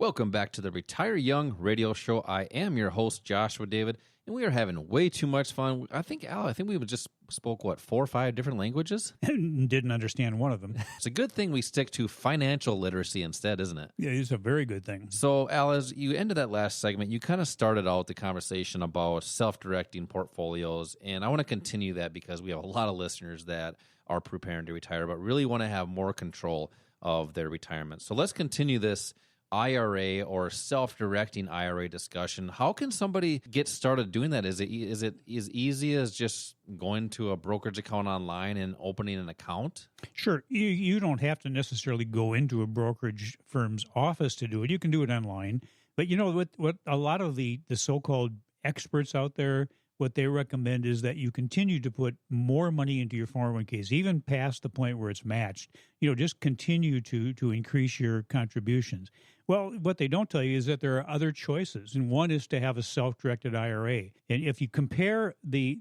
Welcome back to the Retire Young radio show. I am your host, Joshua David, and we are having way too much fun. I think we just spoke, 4 or 5 different languages? Didn't understand one of them. It's a good thing we stick to financial literacy instead, isn't it? Yeah, it's a very good thing. So, Al, as you ended that last segment, you kind of started out the conversation about self-directing portfolios, and I want to continue that because we have a lot of listeners that are preparing to retire but really want to have more control of their retirement. So let's continue this IRA or self-directing IRA discussion. How can somebody get started doing that? Is it as easy as just going to a brokerage account online and opening an account? Sure. You don't have to necessarily go into a brokerage firm's office to do it. You can do it online. But you know what a lot of the so-called experts out there, what they recommend is that you continue to put more money into your 401ks, even past the point where it's matched. You know, just continue to increase your contributions. Well, what they don't tell you is that there are other choices, and one is to have a self-directed IRA. And if you compare the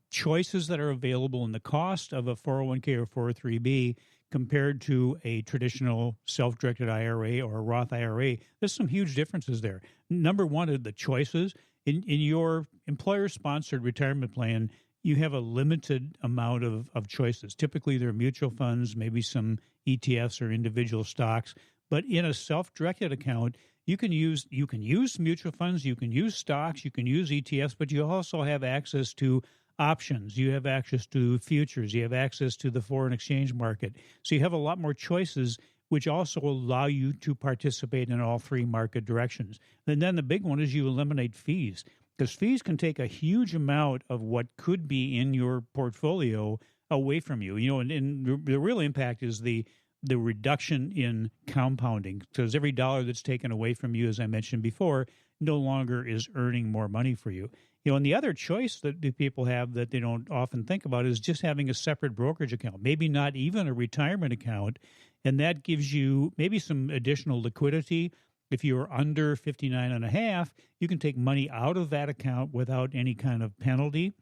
choices that are available and the cost of a 401k or 403b compared to a traditional self-directed IRA or a Roth IRA, there's some huge differences there. Number one are the choices. In your employer-sponsored retirement plan, you have a limited amount of choices. Typically, there are mutual funds, maybe some ETFs or individual stocks. But in a self-directed account, you can use mutual funds, you can use stocks, you can use ETFs, but you also have access to options. You have access to futures. You have access to the foreign exchange market. So you have a lot more choices, which also allow you to participate in all 3 market directions. And then the big one is you eliminate fees, because fees can take a huge amount of what could be in your portfolio away from you. You know, and the real impact is the reduction in compounding, because every dollar that's taken away from you, as I mentioned before, no longer is earning more money for you. You know, and the other choice that the people have that they don't often think about is just having a separate brokerage account, maybe not even a retirement account, and that gives you maybe some additional liquidity. If you're under 59 and a half, you can take money out of that account without any kind of penalty,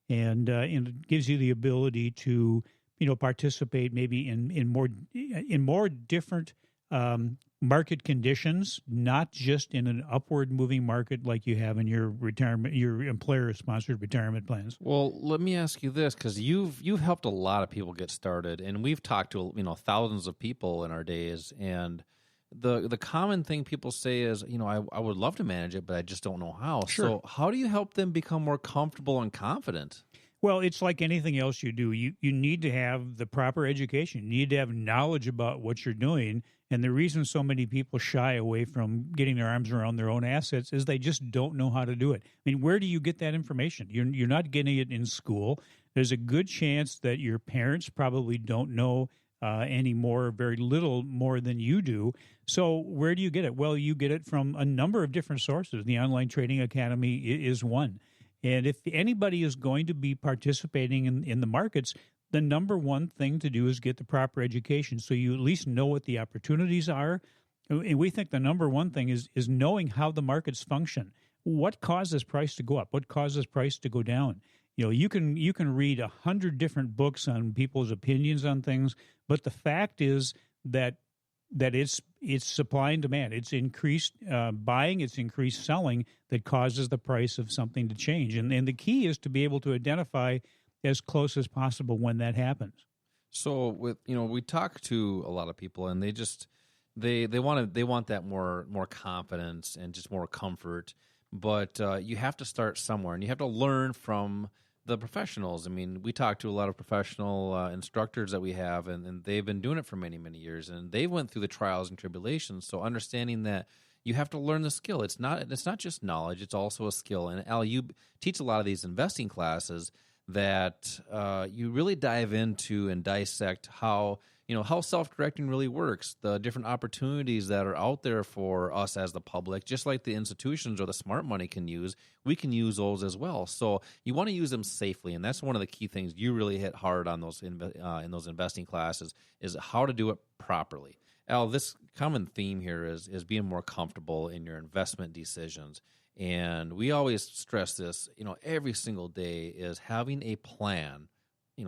and it gives you the ability to participate maybe in more different market conditions, not just in an upward moving market like you have in your employer-sponsored retirement plans. Well, let me ask you this, because you've helped a lot of people get started, and we've talked to thousands of people in our days, and the common thing people say is, I would love to manage it, but I just don't know how. Sure. So how do you help them become more comfortable and confident? Well, it's like anything else you do. You need to have the proper education. You need to have knowledge about what you're doing. And the reason so many people shy away from getting their arms around their own assets is they just don't know how to do it. I mean, where do you get that information? You're not getting it in school. There's a good chance that your parents probably don't know very little more than you do. So where do you get it? Well, you get it from a number of different sources. The Online Trading Academy is one. And if anybody is going to be participating in the markets, the number one thing to do is get the proper education so you at least know what the opportunities are. And we think the number one thing is knowing how the markets function. What causes price to go up? What causes price to go down? You can read 100 different books on people's opinions on things, but the fact is that it's supply and demand. It's increased buying, it's increased selling that causes the price of something to change. And the key is to be able to identify as close as possible when that happens. So we talk to a lot of people, and they just they want that more confidence and just more comfort. But you have to start somewhere, and you have to learn from the professionals. I mean, we talk to a lot of professional instructors that we have, and they've been doing it for many, many years, and they went through the trials and tribulations. So understanding that you have to learn the skill. It's not just knowledge; it's also a skill. And Al, you teach a lot of these investing classes that you really dive into and dissect how self-directing really works, the different opportunities that are out there for us as the public, just like the institutions or the smart money can use, we can use those as well. So you want to use them safely, and that's one of the key things you really hit hard on those in those investing classes is how to do it properly. Al, this common theme here is being more comfortable in your investment decisions. And we always stress this, every single day is having a plan.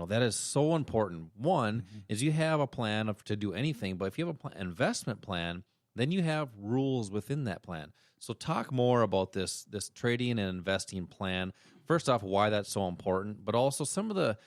That is so important. One is you have a plan to do anything, but if you have an investment plan, then you have rules within that plan. So talk more about this trading and investing plan. First off, why that's so important, but also some of the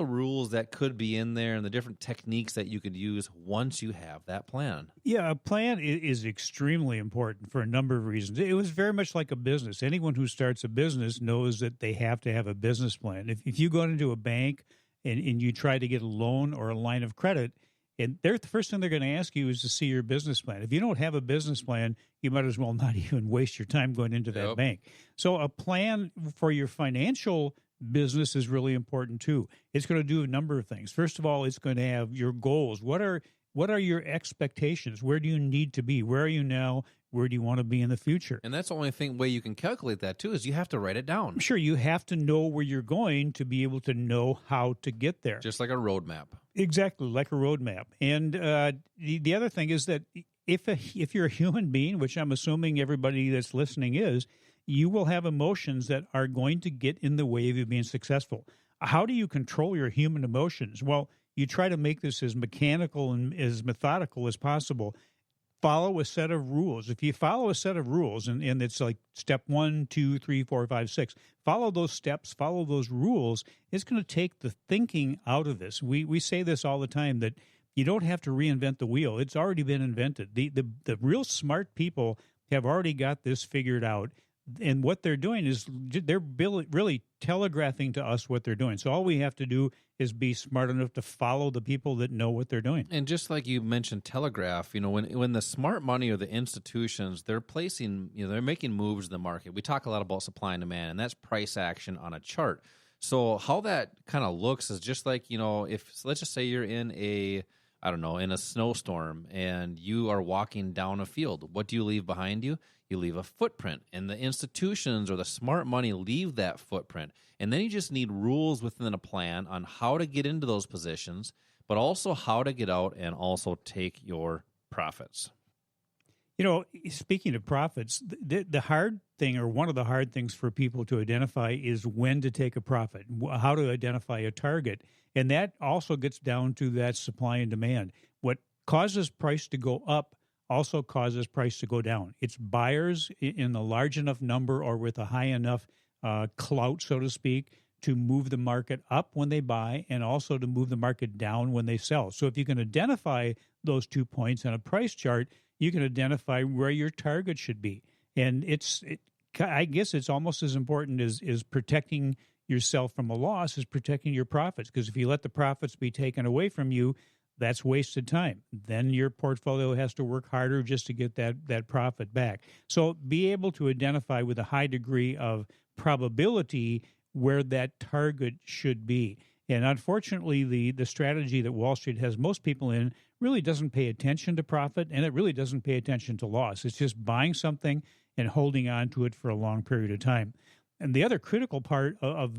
rules that could be in there and the different techniques that you could use once you have that plan. Yeah, a plan is extremely important for a number of reasons. It was very much like a business. Anyone who starts a business knows that they have to have a business plan. If you go into a bank and you try to get a loan or a line of credit, and the first thing they're going to ask you is to see your business plan. If you don't have a business plan, you might as well not even waste your time going into that bank. So a plan for your financial business is really important too. It's going to do a number of things. First of all, it's going to have your goals. What are your expectations? Where do you need to be? Where are you now? Where do you want to be in the future? And that's the only way you can calculate that too is you have to write it down. Sure, you have to know where you're going to be able to know how to get there. Just like a roadmap. Exactly, like a roadmap. And the other thing is that if you're a human being, which I'm assuming everybody that's listening is, you will have emotions that are going to get in the way of you being successful. How do you control your human emotions? Well, you try to make this as mechanical and as methodical as possible. Follow a set of rules. If you follow a set of rules, and it's like step 1, 2, 3, 4, 5, 6, follow those steps, follow those rules, it's going to take the thinking out of this. We say this all the time, that you don't have to reinvent the wheel. It's already been invented. The real smart people have already got this figured out. And what they're doing is they're really telegraphing to us what they're doing. So all we have to do is be smart enough to follow the people that know what they're doing. And just like you mentioned, telegraph, when the smart money or the institutions, they're placing, they're making moves in the market. We talk a lot about supply and demand, and that's price action on a chart. So how that kind of looks is just like, if let's just say you're in a snowstorm and you are walking down a field, what do you leave behind you? You leave a footprint, and the institutions or the smart money leave that footprint. And then you just need rules within a plan on how to get into those positions, but also how to get out and also take your profits. Speaking of profits, the hard thing, or one of the hard things for people to identify, is when to take a profit, how to identify a target. And that also gets down to that supply and demand. What causes price to go up also causes price to go down. It's buyers in a large enough number or with a high enough clout, so to speak, to move the market up when they buy and also to move the market down when they sell. So if you can identify those 2 points on a price chart, you can identify where your target should be. And I guess it's almost as important as protecting yourself from a loss as protecting your profits, because if you let the profits be taken away from you, that's wasted time. Then your portfolio has to work harder just to get that profit back. So be able to identify with a high degree of probability where that target should be. And unfortunately, the strategy that Wall Street has most people in really doesn't pay attention to profit, and it really doesn't pay attention to loss. It's just buying something and holding on to it for a long period of time. And the other critical part of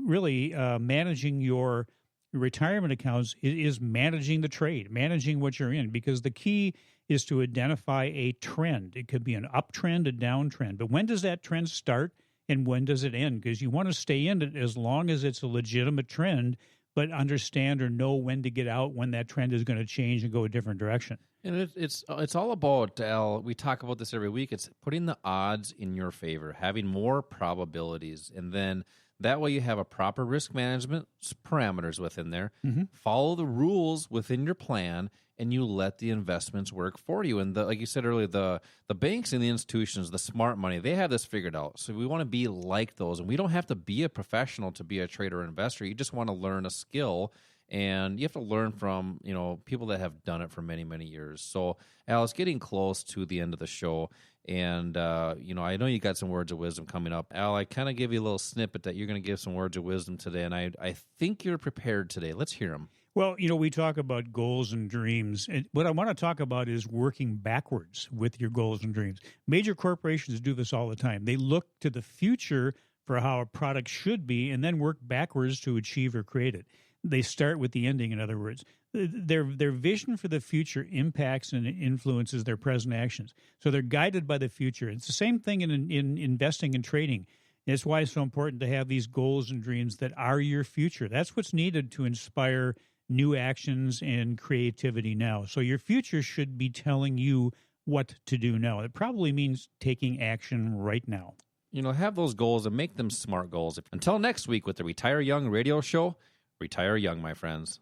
really managing your retirement accounts is managing the trade, managing what you're in, because the key is to identify a trend. It could be an uptrend, a downtrend. But when does that trend start and when does it end? Because you want to stay in it as long as it's a legitimate trend, but understand or know when to get out when that trend is going to change and go a different direction. And it's all about, Al, we talk about this every week, it's putting the odds in your favor, having more probabilities, and then that way you have a proper risk management parameters within there, follow the rules within your plan, and you let the investments work for you. And like you said earlier, the banks and the institutions, the smart money, they have this figured out. So we want to be like those. And we don't have to be a professional to be a trader or investor. You just want to learn a skill. And you have to learn from, people that have done it for many, many years. So, Al, it's getting close to the end of the show. And, I know you got some words of wisdom coming up. Al, I kind of gave you a little snippet that you're going to give some words of wisdom today. And I think you're prepared today. Let's hear them. Well, we talk about goals and dreams. And what I want to talk about is working backwards with your goals and dreams. Major corporations do this all the time. They look to the future for how a product should be and then work backwards to achieve or create it. They start with the ending, in other words. Their vision for the future impacts and influences their present actions. So they're guided by the future. It's the same thing in investing and trading. It's why it's so important to have these goals and dreams that are your future. That's what's needed to inspire new actions and creativity now. So your future should be telling you what to do now. It probably means taking action right now. Have those goals and make them smart goals. Until next week with the Retire Young radio show, retire young, my friends.